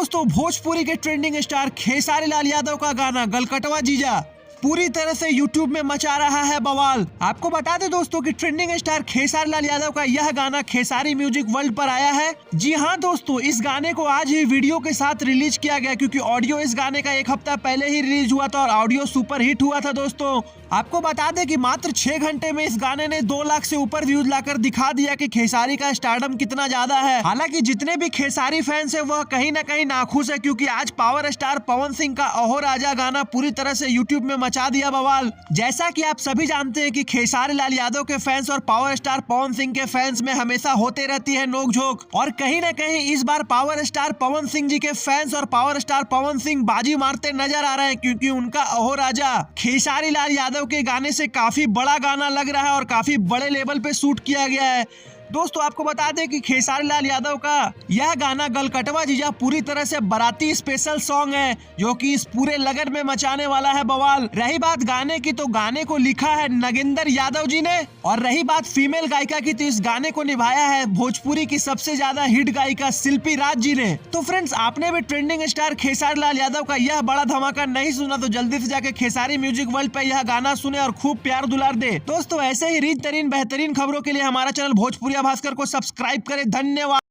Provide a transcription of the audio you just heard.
दोस्तों भोजपुरी के trending star Khesari Lal Yadav का गाना गलकटवा जीजा पूरी तरह से YouTube में मचा रहा है बवाल। आपको बता दें दोस्तों कि ट्रेंडिंग स्टार खेसारी लाल यादव का यह गाना खेसारी म्यूजिक वर्ल्ड पर आया है। जी हां दोस्तों, इस गाने को आज ही वीडियो के साथ रिलीज किया गया क्योंकि ऑडियो इस गाने का एक हफ्ता पहले ही रिलीज हुआ था और ऑडियो सुपर हिट हुआ था। दोस्तों आपको बता दें कि मात्र 6 घंटे में इस गाने ने 2 लाख से ऊपर व्यूज लाकर दिखा दिया कि खेसारी का स्टारडम कितना ज्यादा है। हालांकि जितने भी खेसारी फैंस है वह कहीं ना कहीं नाखुश है क्योंकि आज पावर स्टार पवन सिंह का अहो राजा गाना पूरी तरह से यूट्यूब में मचा दिया बवाल। जैसा कि आप सभी जानते हैं कि खेसारी लाल यादव के फैंस और पावर स्टार पवन सिंह के फैंस में हमेशा होते रहती है नोकझोंक, और कहीं ना कहीं इस बार पावर स्टार पवन सिंह जी के फैंस और पावर स्टार पवन सिंह बाजी मारते नजर आ रहे हैं क्योंकि उनका अहो राजा खेसारी लाल यादव के गाने से काफी बड़ा गाना लग रहा है और काफी बड़े लेवल पे शूट किया गया है। दोस्तों आपको बता दें कि खेसारी लाल यादव का यह गाना गलकटवा जीजा पूरी तरह से बाराती स्पेशल सॉन्ग है जो कि इस पूरे लगन में मचाने वाला है बवाल। रही बात गाने की, तो गाने को लिखा है नगेंद्र यादव जी ने, और रही बात फीमेल गायिका की, तो इस गाने को निभाया है भोजपुरी की सबसे ज्यादा हिट गायिका शिल्पी राज जी ने। तो फ्रेंड्स, आपने भी ट्रेंडिंग स्टार खेसारी लाल यादव का यह बड़ा धमाका नहीं सुना तो जल्दी से जाके खेसारी म्यूजिक वर्ल्ड पे यह गाना सुने और खूब प्यार दुलार दे। दोस्तों ऐसे ही रीत तरीन बेहतरीन खबरों के लिए हमारा चैनल भोजपुरी भास्कर को सब्सक्राइब करें। धन्यवाद।